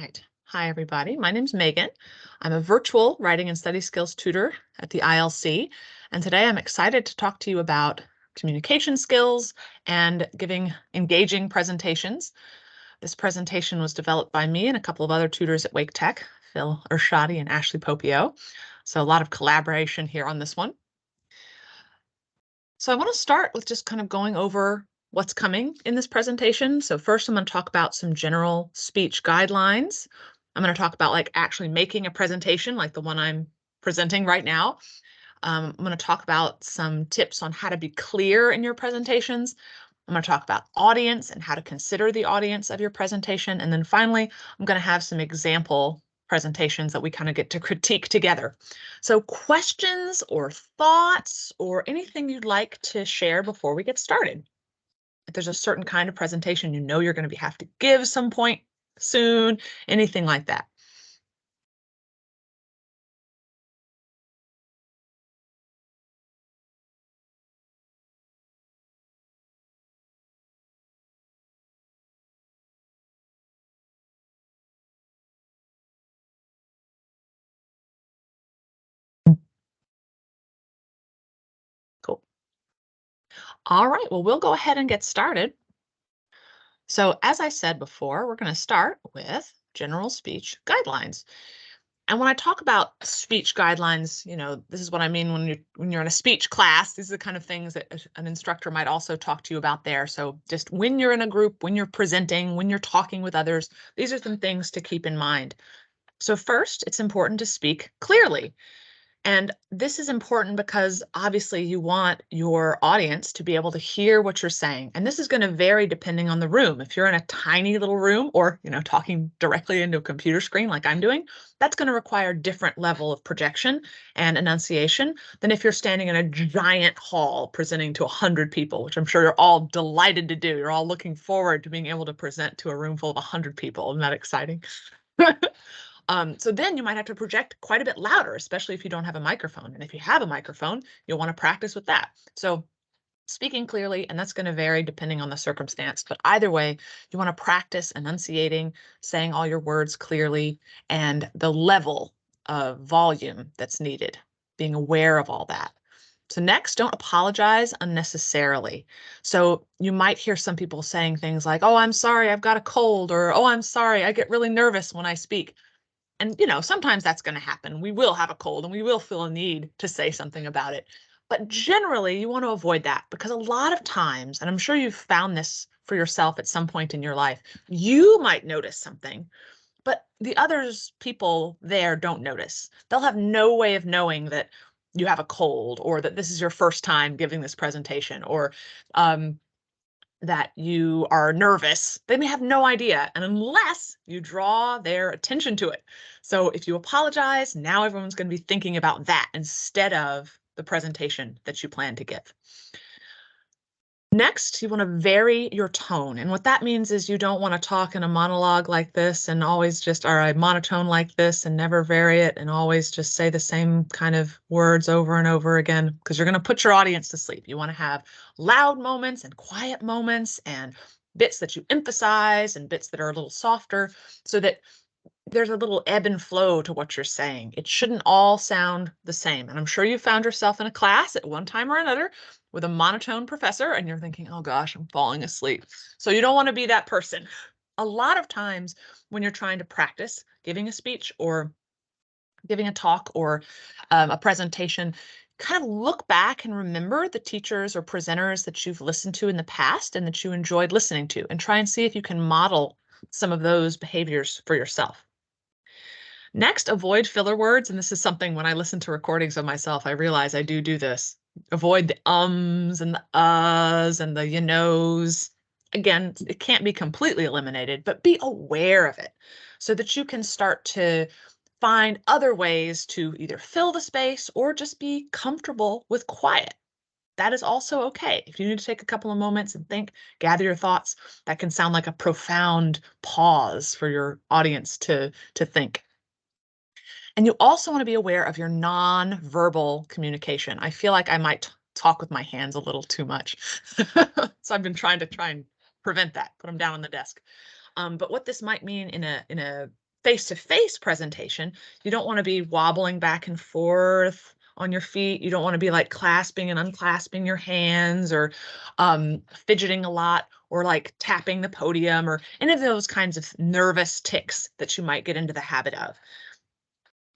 right. Hi, everybody. My name's Megan. I'm a virtual writing and study skills tutor at the ILC. And today I'm excited to talk to you about communication skills and giving engaging presentations. This presentation was developed by me and a couple of other tutors at Wake Tech, Phil Urshadi and Ashley Popio. So a lot of collaboration here on this one. So I want to start with just kind of going over what's coming in this presentation. So first I'm going to talk about some general speech guidelines. I'm going to talk about like actually making a presentation like the one I'm presenting right now. I'm going to talk about some tips on how to be clear in your presentations. I'm going to talk about audience and how to consider the audience of your presentation. And then finally, I'm going to have some example presentations that we kind of get to critique together. So questions or thoughts or anything you'd like to share before we get started. If there's a certain kind of presentation you know you're going to have to give some point soon, anything like that. Cool. All right, well, we'll go ahead and get started. So as I said before, we're going to start with general speech guidelines. And when I talk about speech guidelines, this is what I mean when you're in a speech class. These are the kind of things that an instructor might also talk to you about there. So just when you're in a group, when you're presenting, when you're talking with others, these are some things to keep in mind. So first, it's important to speak clearly. And this is important because obviously you want your audience to be able to hear what you're saying. And this is going to vary depending on the room. If you're in a tiny little room or, talking directly into a computer screen like I'm doing, that's going to require a different level of projection and enunciation than if you're standing in a giant hall presenting to 100 people, which I'm sure you're all delighted to do. You're all looking forward to being able to present to a room full of 100 people. Isn't that exciting? So then you might have to project quite a bit louder, especially if you don't have a microphone. And if you have a microphone, you'll want to practice with that. So speaking clearly, and that's going to vary depending on the circumstance. But either way, you want to practice enunciating, saying all your words clearly, and the level of volume that's needed, being aware of all that. So next, don't apologize unnecessarily. So you might hear some people saying things like, oh, I'm sorry, I've got a cold, or oh, I'm sorry, I get really nervous when I speak. And, sometimes that's going to happen. We will have a cold and we will feel a need to say something about it. But generally, you want to avoid that because a lot of times, and I'm sure you've found this for yourself at some point in your life, you might notice something, but the others people there don't notice. They'll have no way of knowing that you have a cold or that this is your first time giving this presentation or that you are nervous. They may have no idea, and unless you draw their attention to it. So if you apologize, now everyone's going to be thinking about that instead of the presentation that you plan to give. Next, you want to vary your tone. And what that means is you don't want to talk in a monologue like this and always just are a monotone like this and never vary it and always just say the same kind of words over and over again because you're going to put your audience to sleep. You want to have loud moments and quiet moments and bits that you emphasize and bits that are a little softer so that there's a little ebb and flow to what you're saying. It shouldn't all sound the same. And I'm sure you found yourself in a class at one time or another with a monotone professor and you're thinking, oh gosh, I'm falling asleep. So you don't want to be that person. A lot of times when you're trying to practice giving a speech or giving a talk or a presentation, kind of look back and remember the teachers or presenters that you've listened to in the past and that you enjoyed listening to and try and see if you can model some of those behaviors for yourself. Next, avoid filler words. And this is something when I listen to recordings of myself, I realize I do this. Avoid the ums and the uhs and the you knows. Again, it can't be completely eliminated, but be aware of it so that you can start to find other ways to either fill the space or just be comfortable with quiet. That is also okay. If you need to take a couple of moments and think, gather your thoughts, that can sound like a profound pause for your audience to think. And you also want to be aware of your non-verbal communication. I feel like I might talk with my hands a little too much. So I've been trying and prevent that, put them down on the desk. But what this might mean in a face-to-face presentation, you don't want to be wobbling back and forth on your feet. You don't want to be like clasping and unclasping your hands or fidgeting a lot or like tapping the podium or any of those kinds of nervous tics that you might get into the habit of.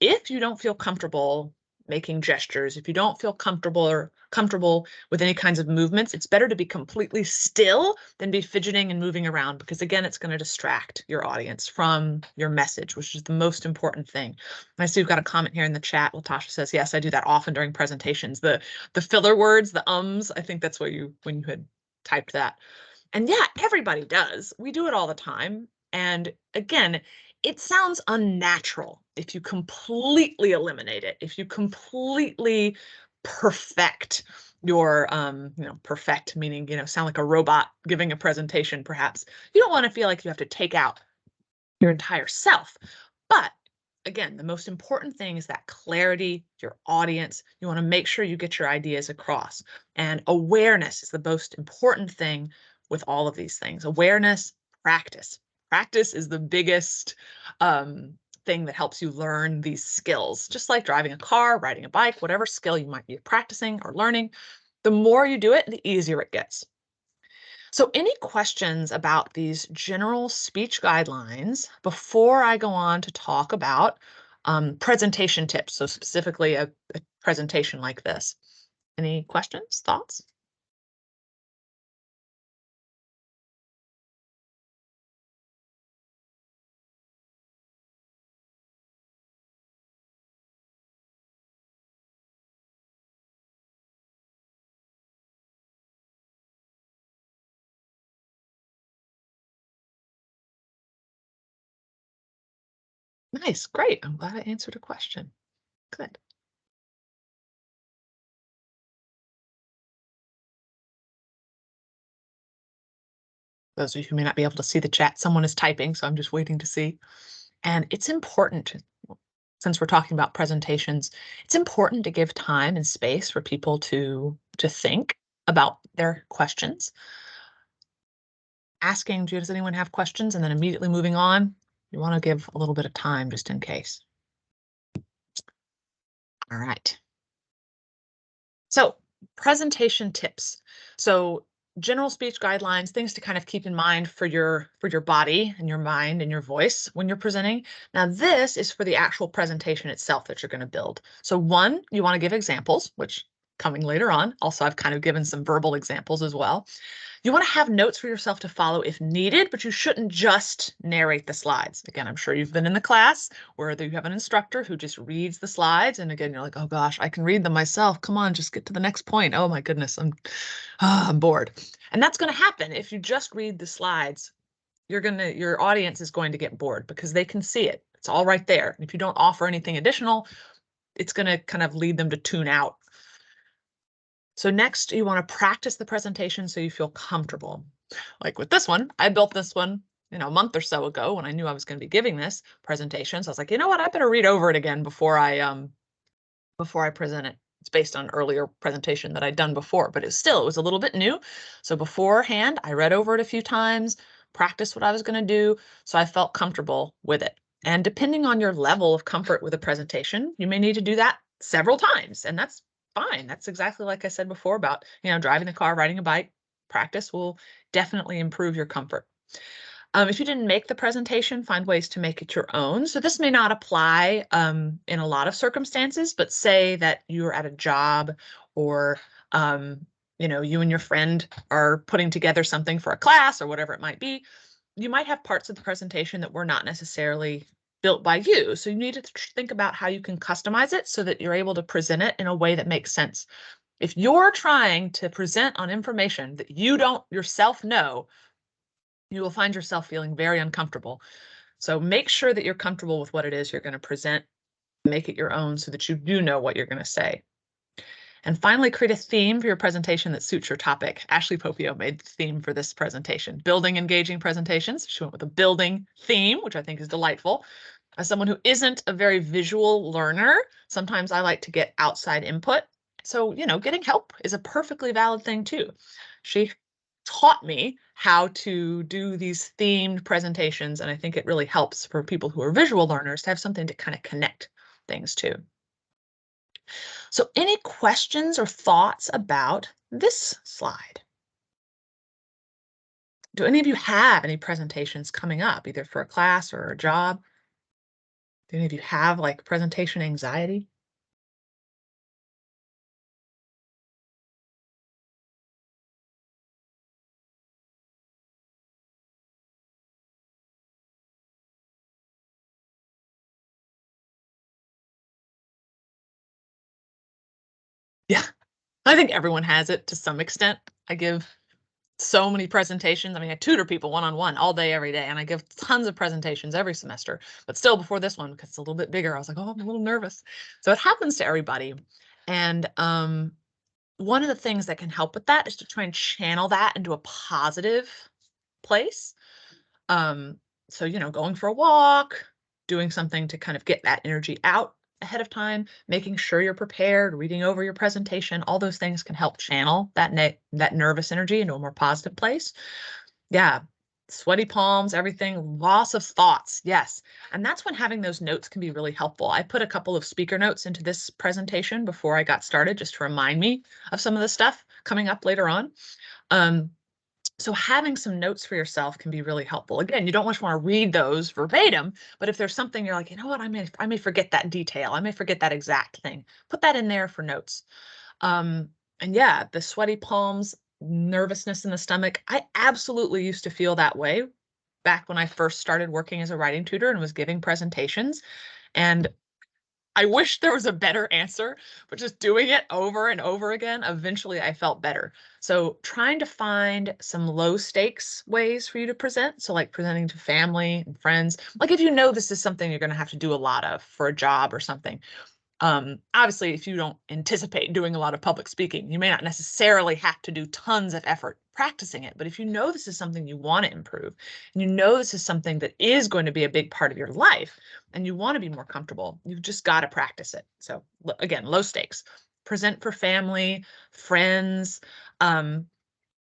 If you don't feel comfortable making gestures, if you don't feel comfortable with any kinds of movements, it's better to be completely still than be fidgeting and moving around, because again, it's going to distract your audience from your message, which is the most important thing. And I see we've got a comment here in the chat. Latasha says, yes, I do that often during presentations. The filler words, the ums, I think that's what when you had typed that. And yeah, everybody does. We do it all the time. And again, it sounds unnatural if you completely eliminate it, if you completely perfect your, perfect meaning, sound like a robot giving a presentation, perhaps. You don't want to feel like you have to take out your entire self. But again, the most important thing is that clarity, your audience. You want to make sure you get your ideas across. And awareness is the most important thing with all of these things. Awareness, practice. Practice is the biggest thing that helps you learn these skills, just like driving a car, riding a bike, whatever skill you might be practicing or learning. The more you do it, the easier it gets. So any questions about these general speech guidelines before I go on to talk about presentation tips? So specifically a presentation like this. Any questions, thoughts? Nice, great. I'm glad I answered a question. Good. Those of you who may not be able to see the chat, someone is typing, so I'm just waiting to see. And it's important, since we're talking about presentations, it's important to give time and space for people to think about their questions. Asking, does anyone have questions? And then immediately moving on. You want to give a little bit of time just in case. All right. So presentation tips. So general speech guidelines, things to kind of keep in mind for your body and your mind and your voice when you're presenting. Now this is for the actual presentation itself that you're going to build. So one, you want to give examples, which coming later on. Also, I've kind of given some verbal examples as well. You want to have notes for yourself to follow if needed, but you shouldn't just narrate the slides. Again, I'm sure you've been in the class where you have an instructor who just reads the slides. And again, you're like, oh gosh, I can read them myself. Come on, just get to the next point. Oh my goodness, I'm bored. And that's going to happen. If you just read the slides, your audience is going to get bored because they can see it. It's all right there. And if you don't offer anything additional, it's going to kind of lead them to tune out. So next, you want to practice the presentation so you feel comfortable. Like with this one, I built this one, a month or so ago when I knew I was going to be giving this presentation. So I was like, you know what, I better read over it again before I present it. It's based on an earlier presentation that I'd done before, but it was a little bit new. So beforehand, I read over it a few times, practiced what I was going to do, so I felt comfortable with it. And depending on your level of comfort with a presentation, you may need to do that several times, and that's fine. That's exactly like I said before about, driving the car, riding a bike. Practice will definitely improve your comfort. If you didn't make the presentation, find ways to make it your own. So this may not apply in a lot of circumstances, but say that you're at a job or you and your friend are putting together something for a class or whatever it might be. You might have parts of the presentation that were not necessarily built by you. So you need to think about how you can customize it so that you're able to present it in a way that makes sense. If you're trying to present on information that you don't yourself know, you will find yourself feeling very uncomfortable. So make sure that you're comfortable with what it is you're going to present, make it your own so that you do know what you're going to say. And finally, create a theme for your presentation that suits your topic. Ashley Popio made the theme for this presentation, building engaging presentations. She went with a building theme, which I think is delightful. As someone who isn't a very visual learner, sometimes I like to get outside input. So, getting help is a perfectly valid thing too. She taught me how to do these themed presentations, and I think it really helps for people who are visual learners to have something to kind of connect things to. So any questions or thoughts about this slide? Do any of you have any presentations coming up, either for a class or a job? Do any of you have like presentation anxiety? Yeah, I think everyone has it to some extent. I give so many presentations. I mean, I tutor people one-on-one all day, every day, and I give tons of presentations every semester. But still, before this one, because it's a little bit bigger, I was like, oh, I'm a little nervous. So it happens to everybody. And one of the things that can help with that is to try and channel that into a positive place. Um, so, going for a walk, doing something to kind of get that energy out ahead of time, making sure you're prepared, reading over your presentation, all those things can help channel that nervous energy into a more positive place. Yeah. Sweaty palms, everything, loss of thoughts. Yes. And that's when having those notes can be really helpful. I put a couple of speaker notes into this presentation before I got started, just to remind me of some of the stuff coming up later on. Um, so having some notes for yourself can be really helpful. Again, you don't want to read those verbatim, but if there's something you're like, you know what, I may forget that detail. I may forget that exact thing. Put that in there for notes. Um, and yeah, the sweaty palms, nervousness in the stomach. I absolutely used to feel that way back when I first started working as a writing tutor and was giving presentations. And I wish there was a better answer, but just doing it over and over again, eventually I felt better. So trying to find some low stakes ways for you to present. So like presenting to family and friends, like if you know this is something you're going to have to do a lot of for a job or something, obviously, if you don't anticipate doing a lot of public speaking, you may not necessarily have to do tons of effort practicing it. But if you know this is something you want to improve, and you know this is something that is going to be a big part of your life, and you want to be more comfortable, you've just got to practice it. So again, low stakes. Present for family, friends, um,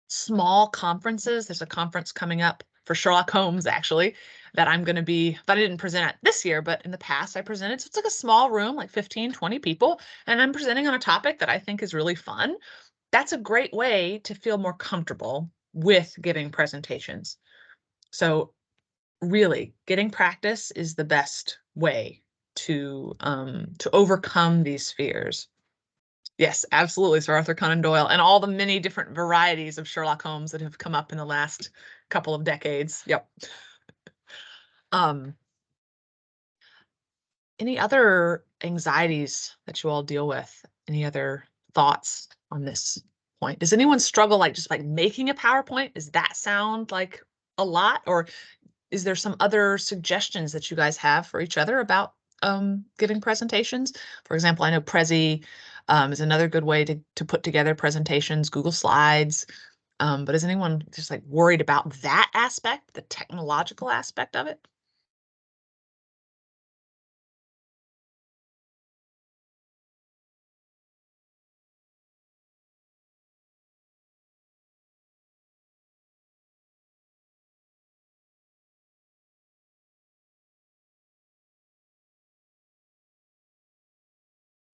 small conferences. There's a conference coming up for Sherlock Holmes, actually, that I'm going to be, that I didn't present at this year, but in the past I presented. So it's like a small room, like 15, 20 people, and I'm presenting on a topic that I think is really fun. That's a great way to feel more comfortable with giving presentations. So really, getting practice is the best way to overcome these fears. Yes, absolutely. Sir Arthur Conan Doyle and all the many different varieties of Sherlock Holmes that have come up in the last couple of decades. Yep. Um, any other anxieties that you all deal with? Any other thoughts on this point? Does anyone struggle like just like making a PowerPoint? Does that sound like a lot? Or is there some other suggestions that you guys have for each other about giving presentations? For example, I know Prezi is another good way to put together presentations, Google Slides. But is anyone just like worried about that aspect, the technological aspect of it?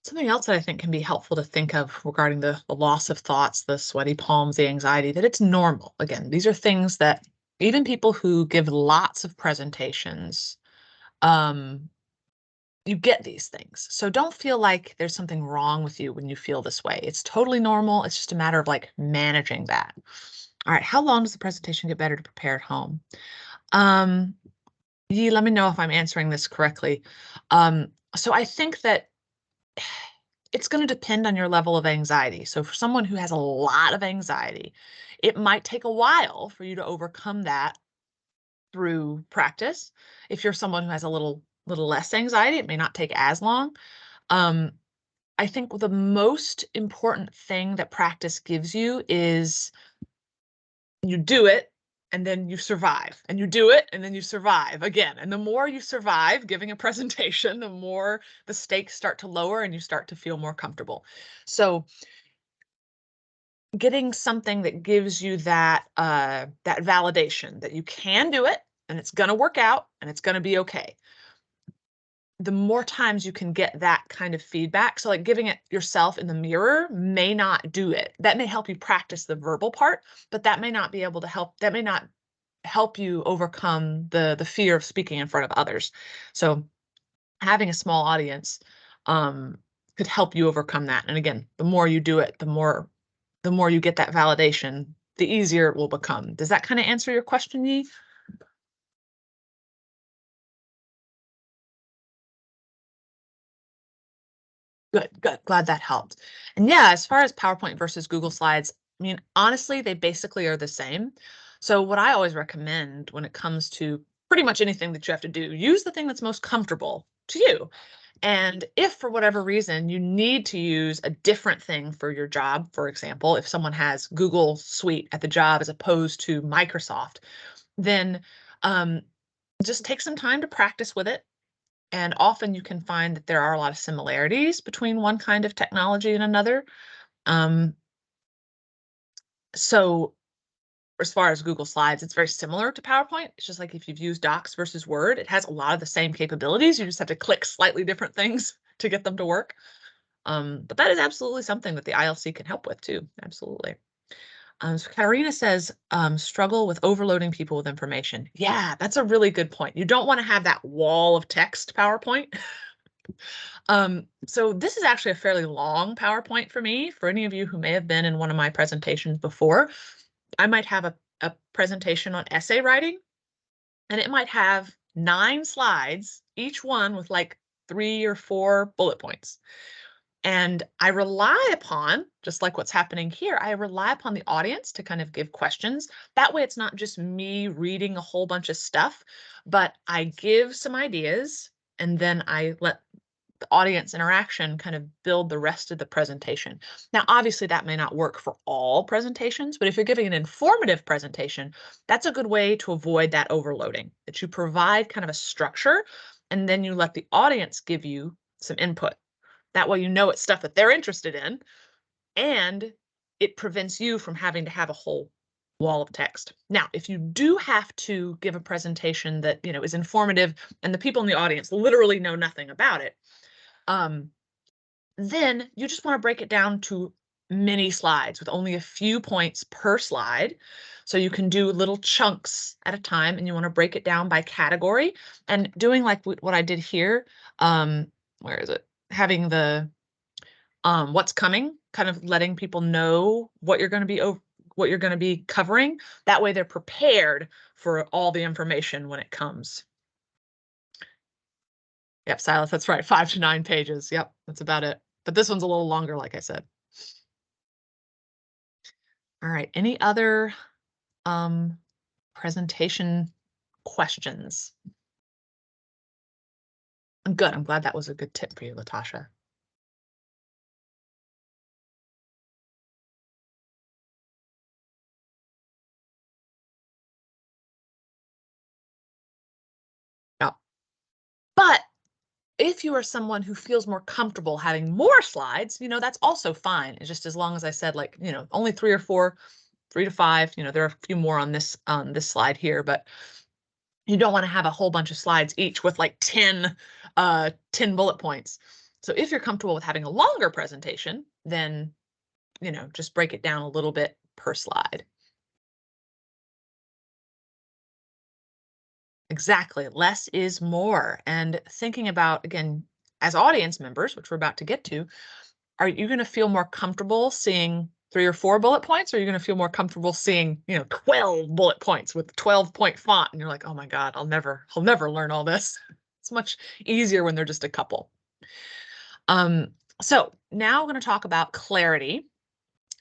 Something else that I think can be helpful to think of regarding the loss of thoughts, the sweaty palms, the anxiety, that it's normal. Again, these are things that even people who give lots of presentations, um, you get these things. So don't feel like there's something wrong with you when you feel this way. It's totally normal. It's just a matter of like managing that. All right, how long does the presentation get better to prepare at home? Um, let me know if I'm answering this correctly. So I think that it's going to depend on your level of anxiety. So for someone who has a lot of anxiety, it might take a while for you to overcome that through practice. If you're someone who has a little less anxiety, it may not take as long. Um, I think the most important thing that practice gives you is you do it and then you survive, and you do it and then you survive again. And the more you survive giving a presentation, the more the stakes start to lower and you start to feel more comfortable. So getting something that gives you that that validation that you can do it and it's going to work out and it's going to be okay. The more times you can get that kind of feedback, so like giving it yourself in the mirror may not do it. That may help you practice the verbal part, but that may not be able to help. That may not help you overcome the fear of speaking in front of others. So having a small audience um, could help you overcome that. And again, the more you do it, the more you get that validation, the easier it will become. Does that kind of answer your question, Yi? Good, good. Glad that helped. And yeah, as far as PowerPoint versus Google Slides, I mean, honestly, they basically are the same. So what I always recommend when it comes to pretty much anything that you have to do, use the thing that's most comfortable to you. And if for whatever reason you need to use a different thing for your job, for example, if someone has Google Suite at the job as opposed to Microsoft, then um, just take some time to practice with it. And often you can find that there are a lot of similarities between one kind of technology and another. Um, so as far as Google Slides, it's very similar to PowerPoint. It's just like if you've used Docs versus Word, it has a lot of the same capabilities. You just have to click slightly different things to get them to work. But that is absolutely something that the ILC can help with too. Absolutely. So Katarina says, struggle with overloading people with information. Yeah, that's a really good point. You don't want to have that wall of text PowerPoint. So this is actually a fairly long PowerPoint for me. For any of you who may have been in one of my presentations before, I might have a presentation on essay writing, and it might have 9 slides, each one with like 3 or 4 bullet points. And I rely upon, just like what's happening here, I rely upon the audience to kind of give questions. That way it's not just me reading a whole bunch of stuff, but I give some ideas and then I let the audience interaction kind of build the rest of the presentation. Now, obviously that may not work for all presentations, but if you're giving an informative presentation, that's a good way to avoid that overloading, that you provide kind of a structure and then you let the audience give you some input. That way you know it's stuff that they're interested in, and it prevents you from having to have a whole wall of text. Now, if you do have to give a presentation that, is informative and the people in the audience literally know nothing about it, um, then you just want to break it down to mini slides with only a few points per slide. So you can do little chunks at a time, and you want to break it down by category, and doing like what I did here. Where is it? Having the what's coming, kind of letting people know what you're going to be what you're going to be covering. That way they're prepared for all the information when it comes. Yep, Silas, that's right. 5 to 9 pages. Yep, that's about it. But this one's a little longer, like I said. All right, any other presentation questions? Good, I'm glad that was a good tip for you, Latasha. Yeah. But if you are someone who feels more comfortable having more slides, that's also fine. It's just as long as I said, like, only 3 or 4, 3 to 5, there are a few more on this slide here, but you don't want to have a whole bunch of slides each with like 10 bullet points. So if you're comfortable with having a longer presentation, then, just break it down a little bit per slide. Exactly. Less is more. And thinking about, again, as audience members, which we're about to get to, are you going to feel more comfortable seeing 3 or 4 bullet points, or are you going to feel more comfortable seeing, 12 bullet points with 12-point font? And you're like, oh my God, I'll never learn all this. It's much easier when they're just a couple. So now we're going to talk about clarity.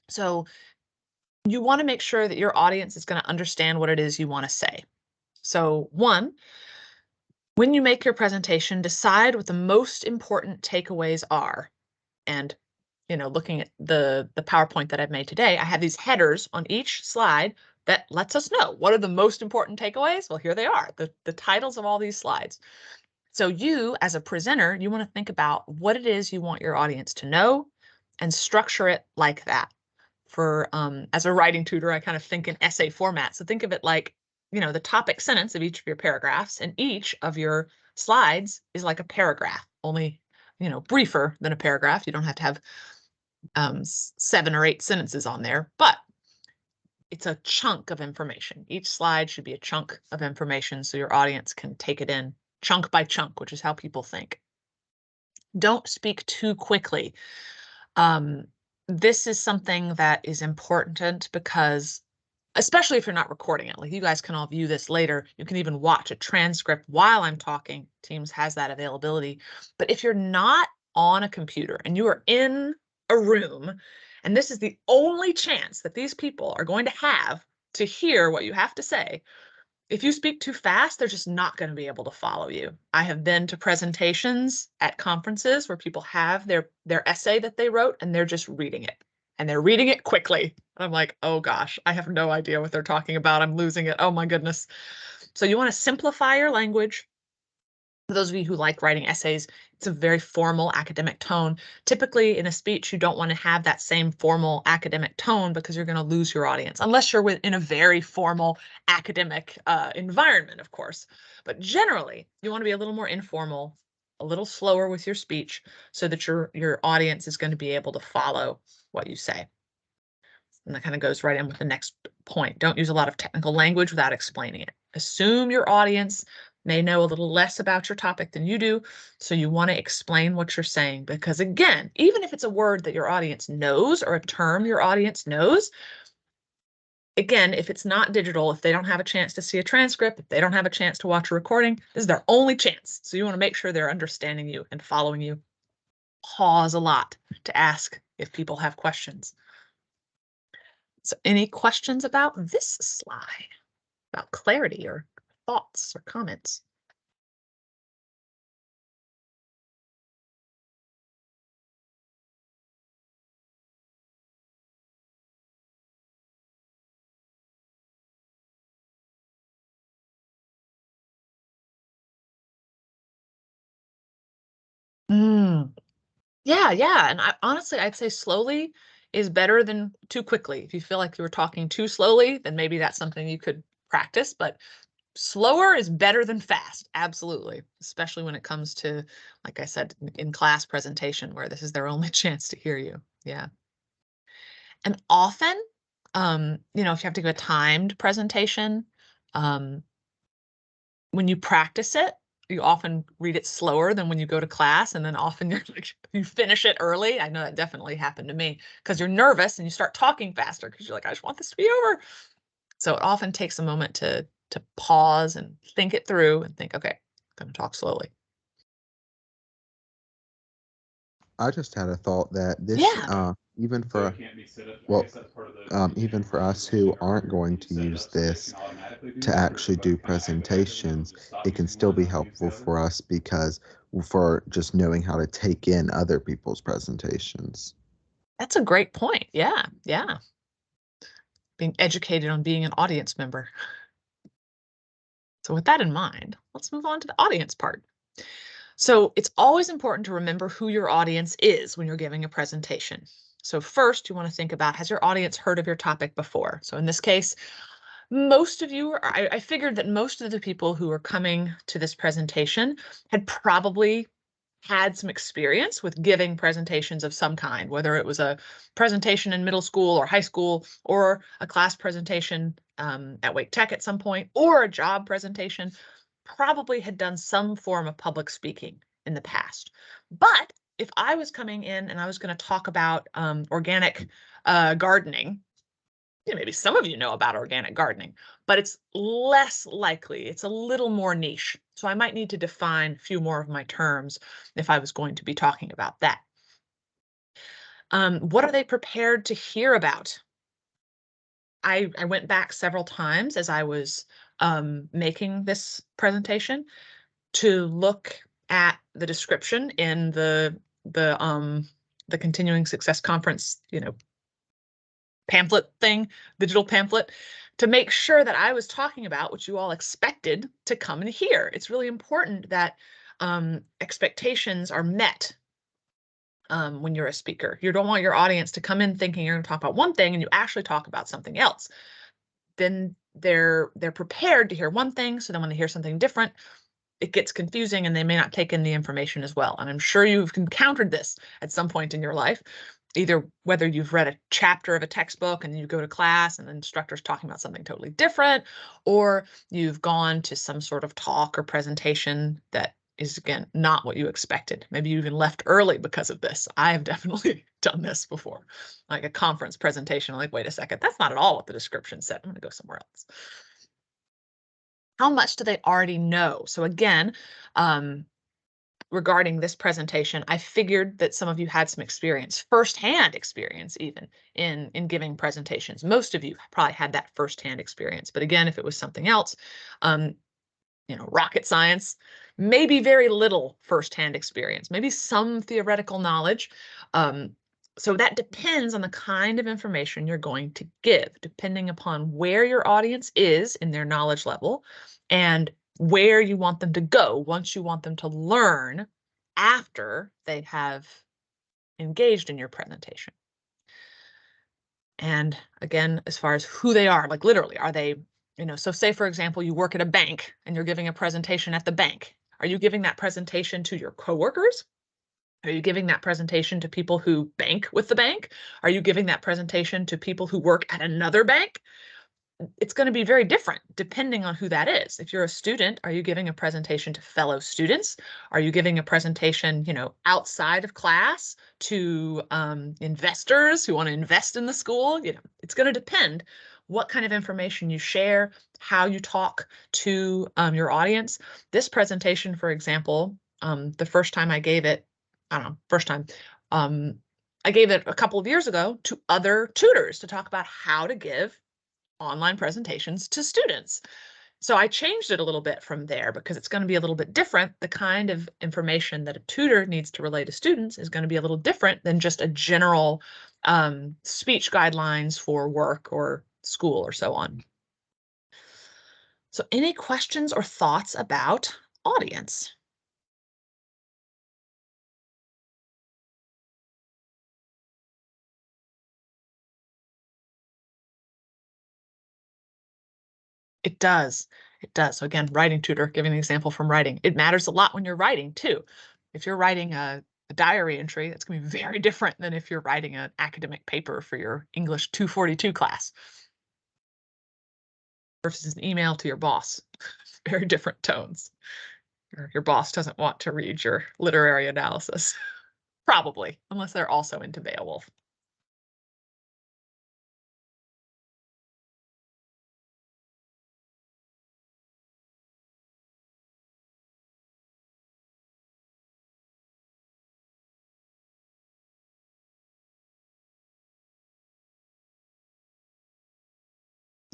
So you want to make sure that your audience is going to understand what it is you want to say. So one, when you make your presentation, decide what the most important takeaways are. And, looking at the PowerPoint that I've made today, I have these headers on each slide that lets us know what are the most important takeaways. Well, here they are, the titles of all these slides. So you, as a presenter, you want to think about what it is you want your audience to know and structure it like that. for as a writing tutor, I kind of think in essay format. So think of it like, the topic sentence of each of your paragraphs, and each of your slides is like a paragraph, only, briefer than a paragraph. You don't have to have 7 or 8 sentences on there, but it's a chunk of information. Each slide should be a chunk of information so your audience can take it in chunk by chunk, which is how people think. Don't speak too quickly. This is something that is important because, especially if you're not recording it, like you guys can all view this later. You can even watch a transcript while I'm talking. Teams has that availability. But if you're not on a computer and you are in a room, and this is the only chance that these people are going to have to hear what you have to say, if you speak too fast, they're just not going to be able to follow you. I have been to presentations at conferences where people have their essay that they wrote and they're just reading it. And they're reading it quickly. And I'm like, oh gosh, I have no idea what they're talking about. I'm losing it. Oh my goodness. So you want to simplify your language. For those of you who like writing essays, it's a very formal academic tone. Typically in a speech, you don't want to have that same formal academic tone because you're going to lose your audience, unless you're in a very formal academic environment, of course. But generally, you want to be a little more informal, a little slower with your speech so that your audience is going to be able to follow what you say. And that kind of goes right in with the next point. Don't use a lot of technical language without explaining it. Assume your audience may know a little less about your topic than you do, so you want to explain what you're saying. Because again, even if it's a word that your audience knows or a term your audience knows, again, if it's not digital, if they don't have a chance to see a transcript, if they don't have a chance to watch a recording, this is their only chance. So you want to make sure they're understanding you and following you. Pause a lot to ask if people have questions. So any questions about this slide, about clarity or thoughts or comments? Yeah. And honestly, I'd say slowly is better than too quickly. If you feel like you were talking too slowly, then maybe that's something you could practice, but slower is better than fast. Absolutely. Especially when it comes to, like I said, in class presentation, where this is their only chance to hear you. Yeah. And often, if you have to give a timed presentation, um, when you practice it, you often read it slower than when you go to class, and then often you finish it early. I know that definitely happened to me because you're nervous and you start talking faster because you're like, I just want this to be over. So it often takes a moment to pause and think it through and think, okay, I'm going to talk slowly. I just had a thought that this, Yeah. even So for, it can't be set up, I well, guess that's part of the even configuration for process us when you who start. aren't going You to set it use up so that it this can automatically do to that, or actually does it do like kind of act like that, and then it'll presentations, just stop it can using still one be and it'll use the helpful other? for us because for just knowing how to take in other people's presentations. That's a great point. Yeah. Yeah. Being educated on being an audience member. So with that in mind, let's move on to the audience part. So it's always important to remember who your audience is when you're giving a presentation. So first, you want to think about, has your audience heard of your topic before? So in this case, most of you, I figured that most of the people who are coming to this presentation had probably had some experience with giving presentations of some kind, whether it was a presentation in middle school or high school, or a class presentation at Wake Tech at some point, or a job presentation, probably had done some form of public speaking in the past. But if I was coming in and I was going to talk about organic gardening, maybe some of you know about organic gardening, but it's less likely. It's a little more niche. So I might need to define a few more of my terms if I was going to be talking about that. What are they prepared to hear about? I went back several times as I was making this presentation to look at the description in the Continuing Success Conference, pamphlet thing, digital pamphlet, to make sure that I was talking about what you all expected to come and hear. It's really important that expectations are met when you're a speaker. You don't want your audience to come in thinking you're going to talk about one thing and you actually talk about something else. Then they're prepared to hear one thing, so then when they hear something different, it gets confusing and they may not take in the information as well. And I'm sure you've encountered this at some point in your life, either whether you've read a chapter of a textbook and you go to class and the instructor's talking about something totally different, or you've gone to some sort of talk or presentation that is, again, not what you expected. Maybe you even left early because of this. I have definitely done this before, like a conference presentation. Like, wait a second, that's not at all what the description said. I'm going to go somewhere else. How much do they already know? So again, regarding this presentation, I figured that some of you had some experience, firsthand experience even in giving presentations. Most of you probably had that firsthand experience. But again, if it was something else, rocket science, maybe very little firsthand experience, maybe some theoretical knowledge. So that depends on the kind of information you're going to give, depending upon where your audience is in their knowledge level and where you want them to go once you want them to learn after they have engaged in your presentation. And again, as far as who they are, like literally, are they, so say, for example, you work at a bank and you're giving a presentation at the bank. Are you giving that presentation to your coworkers? Are you giving that presentation to people who bank with the bank? Are you giving that presentation to people who work at another bank? It's going to be very different depending on who that is. If you're a student, are you giving a presentation to fellow students? Are you giving a presentation, outside of class to investors who want to invest in the school? It's going to depend what kind of information you share, how you talk to your audience. This presentation, for example, the first time I gave it, I don't know, first time, I gave it a couple of years ago to other tutors to talk about how to give online presentations to students. So I changed it a little bit from there because it's going to be a little bit different. The kind of information that a tutor needs to relay to students is going to be a little different than just a general speech guidelines for work or school or so on. So any questions or thoughts about audience? It does. It does. So again, writing tutor, giving an example from writing. It matters a lot when you're writing too. If you're writing a diary entry, that's going to be very different than if you're writing an academic paper for your English 242 class versus an email to your boss. Very different tones. Your boss doesn't want to read your literary analysis. Probably, unless they're also into Beowulf.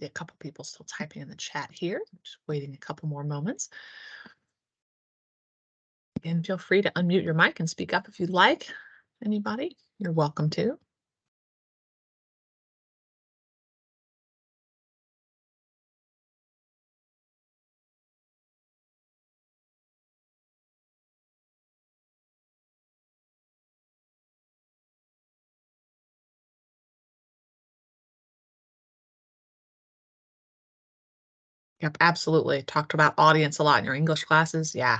A couple people still typing in the chat here. Just waiting a couple more moments. Again, feel free to unmute your mic and speak up if you'd like. Anybody, you're welcome to. Yep, absolutely. Talked about audience a lot in your English classes. Yeah,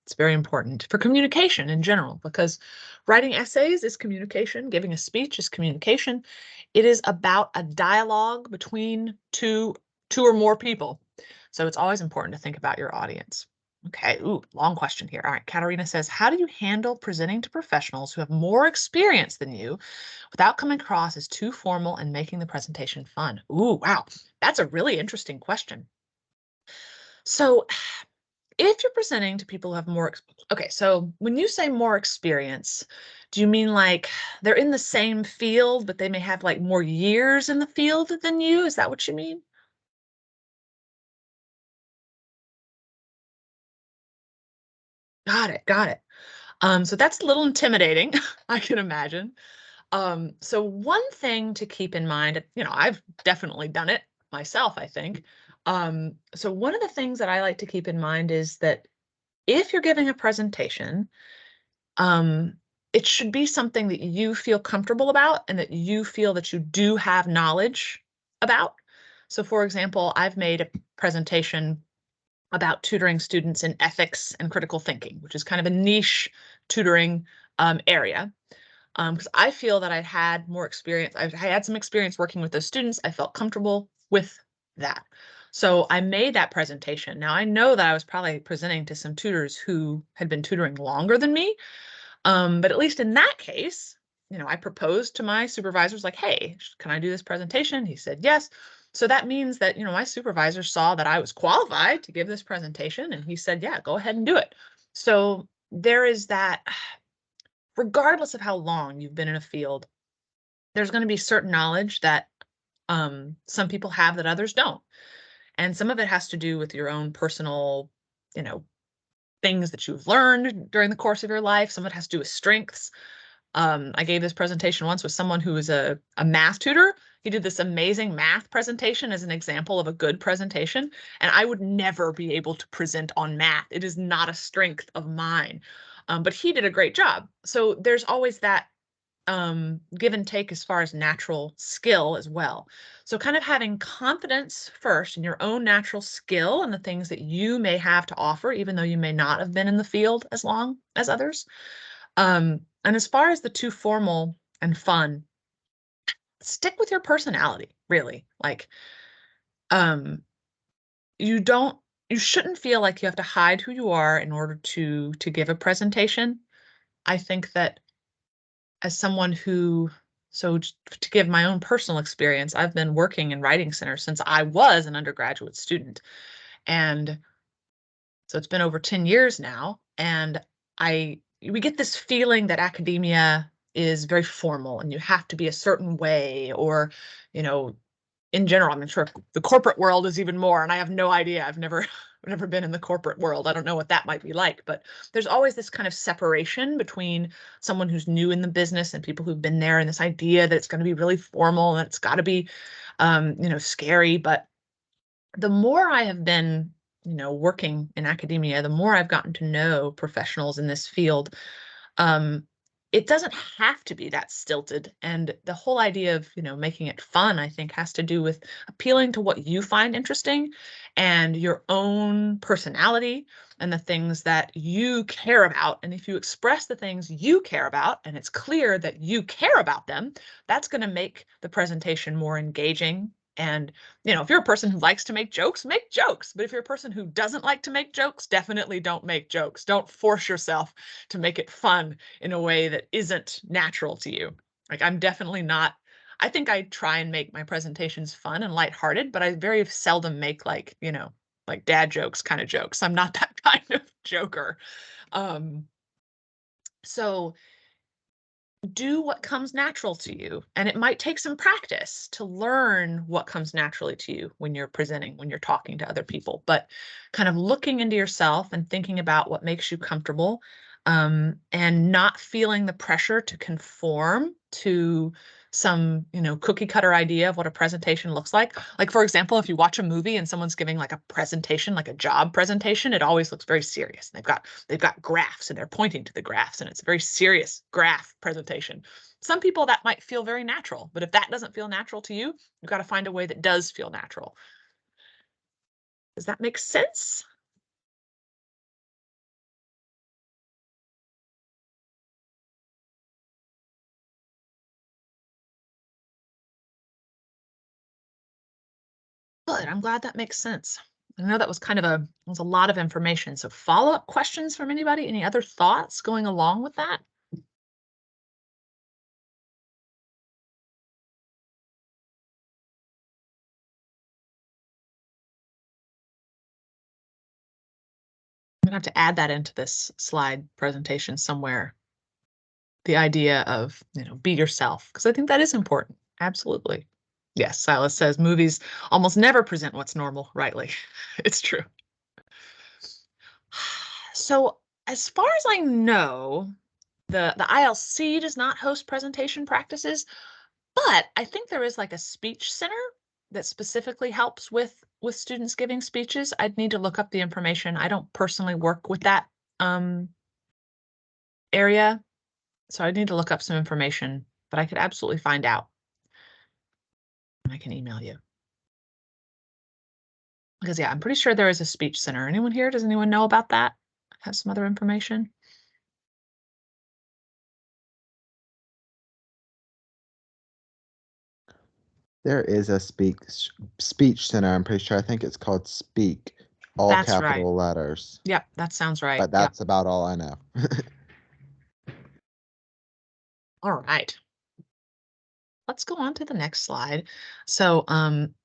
it's very important for communication in general because writing essays is communication, giving a speech is communication. It is about a dialogue between two or more people. So it's always important to think about your audience. Okay, ooh, long question here. All right, Katarina says, how do you handle presenting to professionals who have more experience than you without coming across as too formal and making the presentation fun? Ooh, wow, that's a really interesting question. So if you're presenting to people who have more, okay, so when you say more experience, do you mean like they're in the same field, but they may have like more years in the field than you? Is that what you mean? Got it, got it. So that's a little intimidating, I can imagine. So one thing to keep in mind, I've definitely done it myself, I think. So one of the things that I like to keep in mind is that if you're giving a presentation, um, it should be something that you feel comfortable about and that you feel that you do have knowledge about. So, for example, I've made a presentation about tutoring students in ethics and critical thinking, which is kind of a niche tutoring area. Because I feel that I've had more experience. I had some experience working with those students. I felt comfortable with that. So I made that presentation. Now I know that I was probably presenting to some tutors who had been tutoring longer than me. But at least in that case, I proposed to my supervisors, like, hey, can I do this presentation? He said yes. So that means that, my supervisor saw that I was qualified to give this presentation, and he said, yeah, go ahead and do it. So there is that, regardless of how long you've been in a field, there's going to be certain knowledge that some people have that others don't. And some of it has to do with your own personal, you know, things that you've learned during the course of your life. Some of it has to do with strengths. I gave this presentation once with someone who was a math tutor. He did this amazing math presentation as an example of a good presentation. And I would never be able to present on math. It is not a strength of mine. But he did a great job. So there's always that give and take as far as natural skill as well. So kind of having confidence first in your own natural skill and the things that you may have to offer, even though you may not have been in the field as long as others. And as far as the two, formal and fun, stick with your personality, really. Like, um, you don't, you shouldn't feel like you have to hide who you are in order to give a presentation. I think that as someone who, so to give my own personal experience, I've been working in writing centers since I was an undergraduate student. And so it's been over 10 years now. And we get this feeling that academia is very formal and you have to be a certain way, or, you know, in general, I'm sure the corporate world is even more, and I have no idea. I've never I've never been in the corporate world. I don't know what that might be like, but there's always this kind of separation between someone who's new in the business and people who've been there, and this idea that it's going to be really formal and it's got to be scary. But the more I have been, working in academia, the more I've gotten to know professionals in this field. um, it doesn't have to be that stilted. And the whole idea of, making it fun, I think, has to do with appealing to what you find interesting and your own personality and the things that you care about. And if you express the things you care about and it's clear that you care about them, that's going to make the presentation more engaging. And, if you're a person who likes to make jokes, make jokes. But if you're a person who doesn't like to make jokes, definitely don't make jokes. Don't force yourself to make it fun in a way that isn't natural to you. Like, I'm definitely not, I think I try and make my presentations fun and lighthearted, but I very seldom make like dad jokes kind of jokes. I'm not that kind of joker. Um, so do what comes natural to you. And it might take some practice to learn what comes naturally to you when you're presenting, when you're talking to other people, but kind of looking into yourself and thinking about what makes you comfortable, and not feeling the pressure to conform to some, cookie cutter idea of what a presentation looks like. Like, for example, if you watch a movie and someone's giving like a presentation, like a job presentation, it always looks very serious. They've got graphs and they're pointing to the graphs, and it's a very serious graph presentation. Some people that might feel very natural, but if that doesn't feel natural to you, you've got to find a way that does feel natural. Does that make sense? Good. I'm glad that makes sense. I know that was was a lot of information. So follow-up questions from anybody? Any other thoughts going along with that? I'm gonna have to add that into this slide presentation somewhere. The idea of, be yourself, because I think that is important. Absolutely. Yes, Silas says movies almost never present what's normal rightly. It's true. So as far as I know, the ILC does not host presentation practices, but I think there is like a speech center that specifically helps with students giving speeches. I'd need to look up the information. I don't personally work with that area. So I need to look up some information, but I could absolutely find out. And I can email you. Because yeah, I'm pretty sure there is a speech center. Anyone here? Does anyone know about that? Have some other information? There is a speech center. I'm pretty sure. I think it's called Speak, all That's right. capital letters. Yep, that sounds right. But Yep. that's about all I know. All right. Let's go on to the next slide. So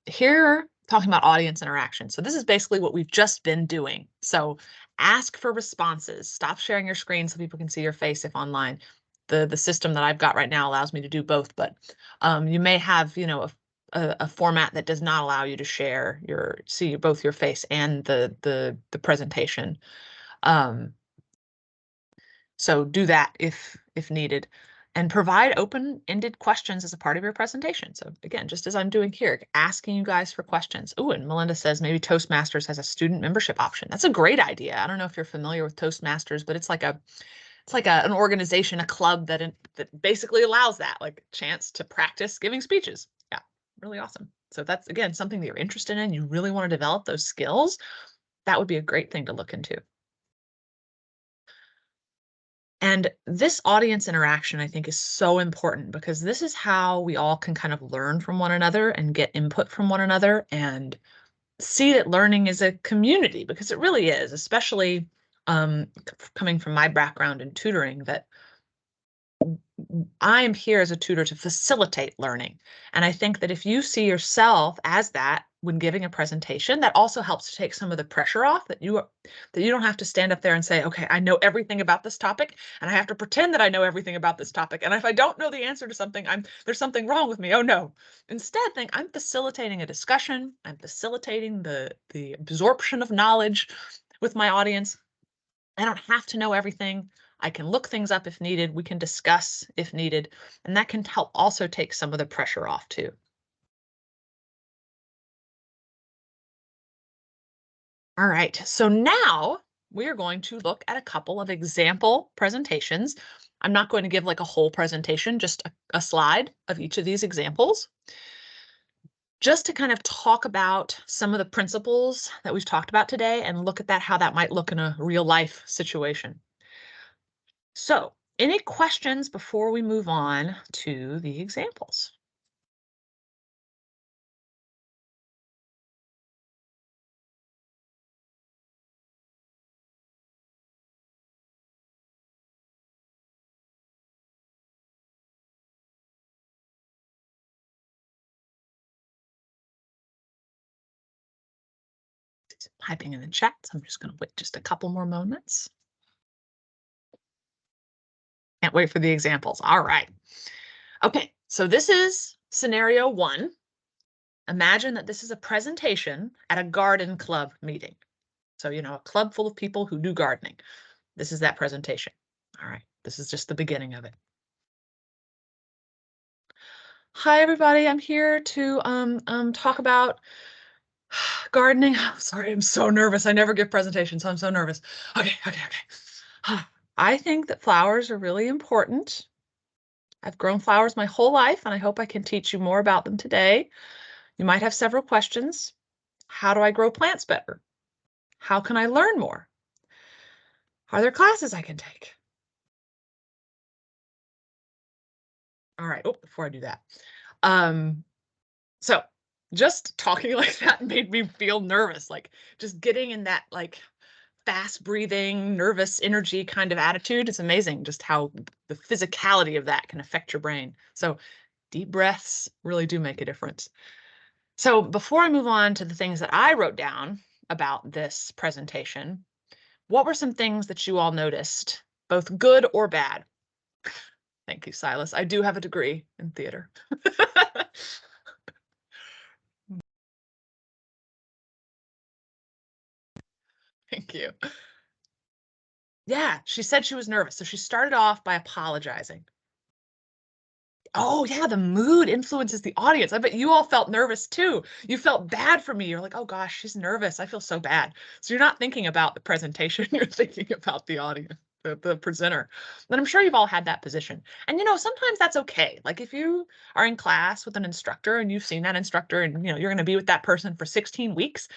here, talking about audience interaction. So this is basically what we've just been doing. So ask for responses. Stop sharing your screen so people can see your face if online. The system that I've got right now allows me to do both, but you may have, you know, a format that does not allow you to share see both your face and the presentation. So do that if needed, and provide open-ended questions as a part of your presentation. So again, just as I'm doing here, asking you guys for questions. Oh, and Melinda says maybe Toastmasters has a student membership option. That's a great idea. I don't know if you're familiar with Toastmasters, but it's like an organization, a club that basically allows that, like a chance to practice giving speeches. Yeah, really awesome. So if that's again something that you're interested in, you really want to develop those skills, that would be a great thing to look into. And this audience interaction, I think, is so important because this is how we all can kind of learn from one another and get input from one another and see that learning is a community, because it really is, especially coming from my background in tutoring, that I am here as a tutor to facilitate learning. And I think that if you see yourself as that when giving a presentation, that also helps to take some of the pressure off, that you don't have to stand up there and say, okay, I know everything about this topic and I have to pretend that I know everything about this topic. And if I don't know the answer to something, there's something wrong with me. Oh no. Instead, think I'm facilitating a discussion. I'm facilitating the absorption of knowledge with my audience. I don't have to know everything. I can look things up if needed. We can discuss if needed. And that can help also take some of the pressure off too. All right, so now we are going to look at a couple of example presentations. I'm not going to give like a whole presentation, just a slide of each of these examples, just to kind of talk about some of the principles that we've talked about today and look at that, how that might look in a real life situation. So, any questions before we move on to the examples? Typing in the chat, so I'm just going to wait just a couple more moments. Can't wait for the examples. All right. Okay, so this is scenario 1. Imagine that this is a presentation at a garden club meeting. So, you know, a club full of people who do gardening. This is that presentation. All right, this is just the beginning of it. Hi, everybody. I'm here to talk about gardening. Sorry, I'm so nervous. I never give presentations, so I'm so nervous. Okay. I think that flowers are really important. I've grown flowers my whole life, and I hope I can teach you more about them today. You might have several questions. How do I grow plants better? How can I learn more? Are there classes I can take? All right. Oh, before I do that. So just talking like that made me feel nervous, like just getting in that like fast breathing, nervous energy kind of attitude. It's amazing just how the physicality of that can affect your brain. So deep breaths really do make a difference. So before I move on to the things that I wrote down about this presentation, what were some things that you all noticed, both good or bad? Thank you, Silas. I do have a degree in theater. Thank you. Yeah, she said she was nervous. So she started off by apologizing. Oh, yeah, the mood influences the audience. I bet you all felt nervous too. You felt bad for me. You're like, oh gosh, she's nervous. I feel so bad. So you're not thinking about the presentation, you're thinking about the audience. the presenter. But I'm sure you've all had that position. And sometimes that's okay. Like if you are in class with an instructor and you've seen that instructor and you're going to be with that person for 16 weeks,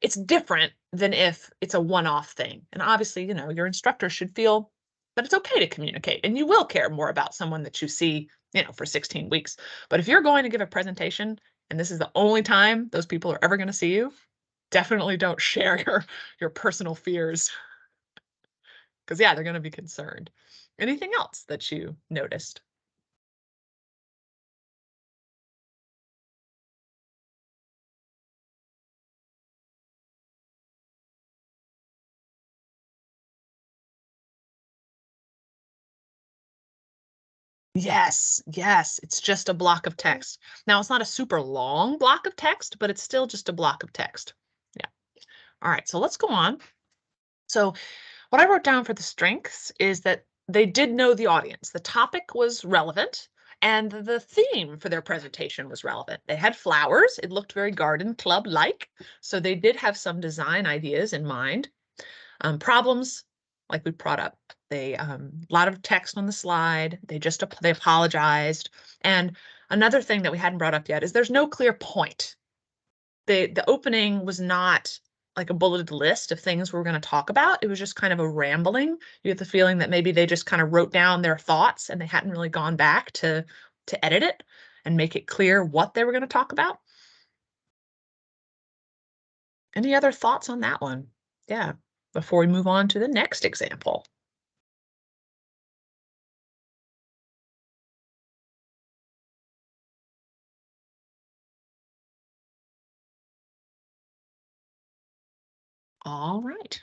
it's different than if it's a one-off thing. And obviously, your instructor should feel that it's okay to communicate and you will care more about someone that you see, for 16 weeks. But if you're going to give a presentation and this is the only time those people are ever going to see you, definitely don't share your personal fears. Because, yeah, they're going to be concerned. Anything else that you noticed? Yes, yes, it's just a block of text. Now, it's not a super long block of text, but it's still just a block of text. Yeah. All right, so let's go on. So what I wrote down for the strengths is that they did know the audience. The topic was relevant and the theme for their presentation was relevant. They had flowers. It looked very garden club-like. So they did have some design ideas in mind. Problems, like we brought up, they a lot of text on the slide. They apologized. And another thing that we hadn't brought up yet is there's no clear point. The opening was not like a bulleted list of things we're going to talk about. It was just kind of a rambling. You get the feeling that maybe they just kind of wrote down their thoughts and they hadn't really gone back to edit it and make it clear what they were going to talk about. Any other thoughts on that one? Yeah, before we move on to the next example. All right.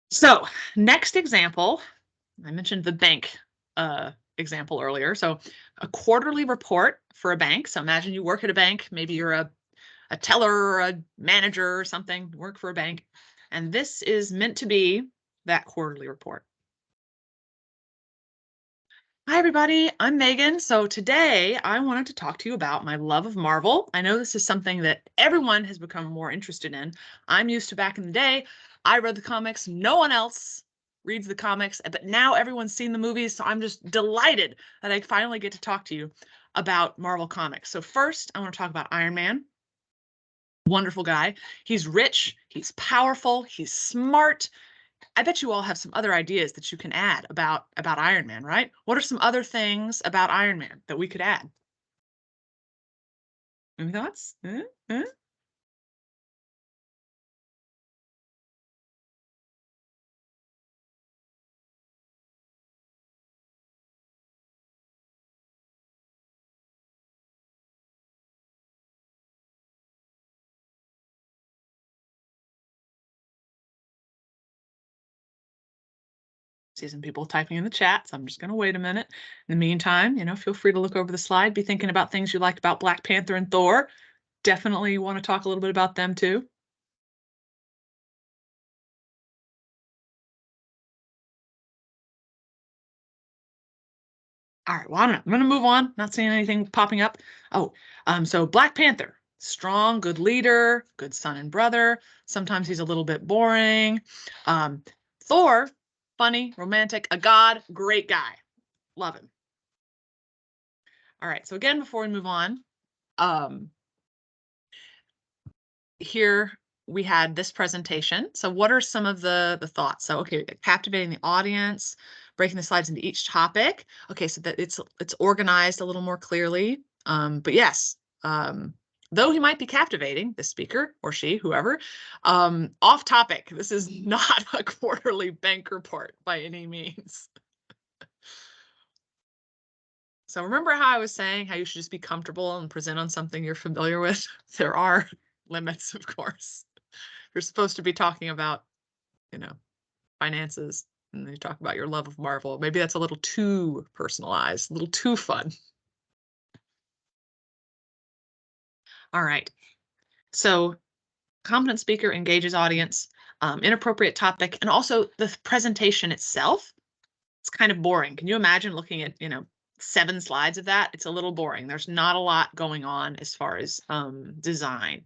So next example, I mentioned the bank example earlier. So a quarterly report for a bank. So imagine you work at a bank. Maybe you're a teller or a manager or something, work for a bank. And this is meant to be that quarterly report. Hi, everybody. I'm Megan. So today I wanted to talk to you about my love of Marvel. I know this is something that everyone has become more interested in. I'm used to back in the day, I read the comics. No one else reads the comics, but now everyone's seen the movies. So I'm just delighted that I finally get to talk to you about Marvel Comics. So first, I want to talk about Iron Man. Wonderful guy. He's rich, he's powerful, he's smart. I bet you all have some other ideas that you can add about Iron Man, right? What are some other things about Iron Man that we could add? Any thoughts? See some people typing in the chat, so I'm just going to wait a minute. In the meantime, feel free to look over the slide, be thinking about things you liked about Black Panther and Thor. Definitely want to talk a little bit about them too. All right, well, I don't know. I'm going to move on. Not seeing anything popping up. Oh, so Black Panther, strong, good leader, good son and brother. Sometimes he's a little bit boring. Thor, funny, romantic, a god, great guy. Love him. All right, so again, before we move on, here we had this presentation. So what are some of the thoughts? So, okay, captivating the audience, breaking the slides into each topic. Okay, so that it's organized a little more clearly. But yes, though he might be captivating, the speaker or she, whoever, off topic. This is not a quarterly bank report by any means. So remember how I was saying how you should just be comfortable and present on something you're familiar with? There are limits, of course. You're supposed to be talking about, finances, and you talk about your love of Marvel. Maybe that's a little too personalized, a little too fun. All right. So competent speaker engages audience, inappropriate topic, and also the presentation itself. It's kind of boring. Can you imagine looking at, 7 slides of that? It's a little boring. There's not a lot going on as far as design,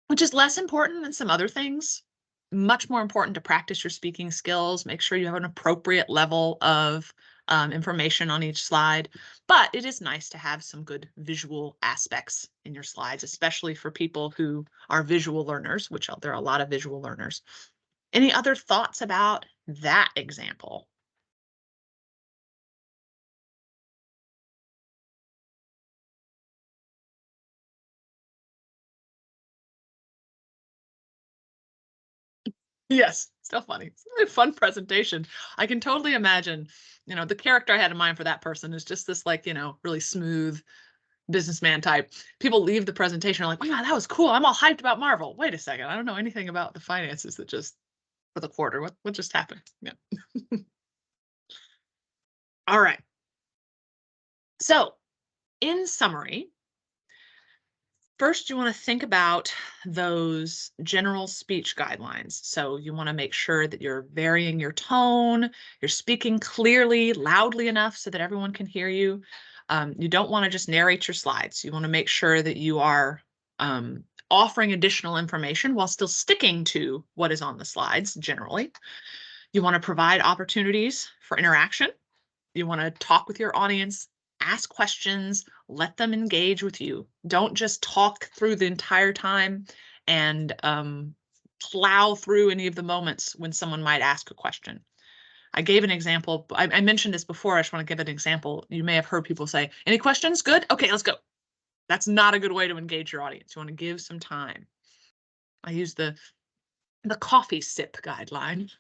which is less important than some other things. much more important to practice your speaking skills. Make sure you have an appropriate level of information on each slide, but it is nice to have some good visual aspects in your slides, especially for people who are visual learners, which there are a lot of visual learners. Any other thoughts about that example? Yes, still funny. It's a really fun presentation. I can totally imagine, the character I had in mind for that person is just this like, really smooth businessman type. People leave the presentation like, wow, that was cool. I'm all hyped about Marvel. Wait a second. I don't know anything about the finances that just for the quarter. What just happened? Yeah. All right. So in summary, first, you want to think about those general speech guidelines. So you want to make sure that you're varying your tone, you're speaking clearly, loudly enough so that everyone can hear you. You don't want to just narrate your slides. You want to make sure that you are offering additional information while still sticking to what is on the slides generally. You want to provide opportunities for interaction. You want to talk with your audience, ask questions, let them engage with you. Don't just talk through the entire time and plow through any of the moments when someone might ask a question. I gave an example. I mentioned this before. I just want to give an example. You may have heard people say, any questions? Good. Okay, let's go. That's not a good way to engage your audience. You want to give some time. I use the coffee sip guideline.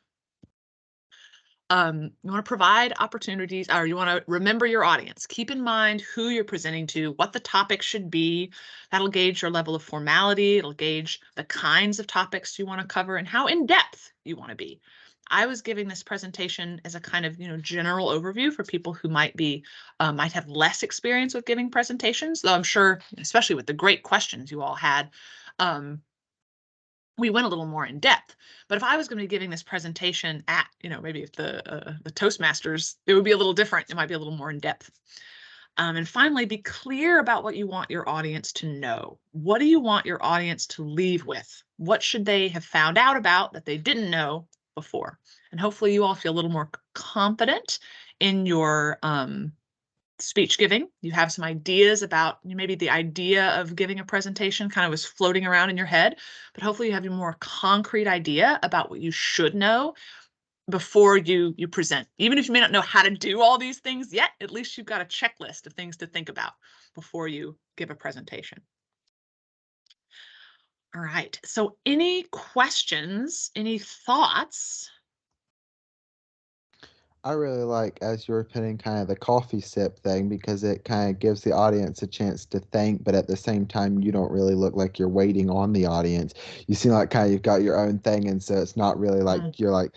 You want to provide opportunities, or you want to remember your audience. Keep in mind who you're presenting to, what the topic should be. That'll gauge your level of formality. It'll gauge the kinds of topics you want to cover and how in depth you want to be. I was giving this presentation as a kind of, general overview for people who might have less experience with giving presentations, though I'm sure, especially with the great questions you all had, we went a little more in depth. But if I was going to be giving this presentation at, maybe the Toastmasters, it would be a little different. It might be a little more in depth. And finally, be clear about what you want your audience to know. What do you want your audience to leave with? What should they have found out about that they didn't know before? And hopefully you all feel a little more confident in your speech giving. You have some ideas about maybe the idea of giving a presentation kind of was floating around in your head, but hopefully you have a more concrete idea about what you should know before you present. Even if you may not know how to do all these things yet, at least you've got a checklist of things to think about before you give a presentation. All right. So any questions, any thoughts? I really like, as you were putting, kind of the coffee sip thing, because it kind of gives the audience a chance to think, but at the same time, you don't really look like you're waiting on the audience. You seem like kind of you've got your own thing, and so it's not really like you're like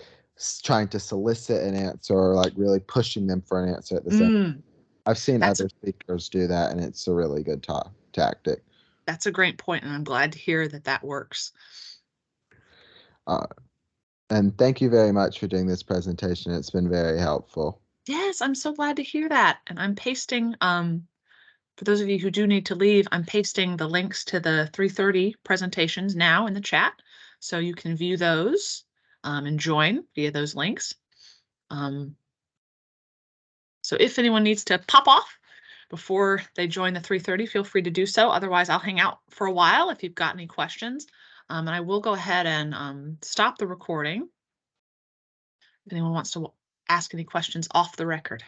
trying to solicit an answer or like really pushing them for an answer at the same. Mm, I've seen that's other speakers do that, and it's a really good tactic. that's a great point, and I'm glad to hear that that works. Uh, and thank you very much for doing this presentation. It's been very helpful. Yes, I'm so glad to hear that. And I'm pasting, for those of you who do need to leave, I'm pasting the links to the 3:30 presentations now in the chat. So you can view those and join via those links. So if anyone needs to pop off before they join the 3:30, feel free to do so. Otherwise, I'll hang out for a while if you've got any questions. And I will go ahead and stop the recording if anyone wants to ask any questions off the record.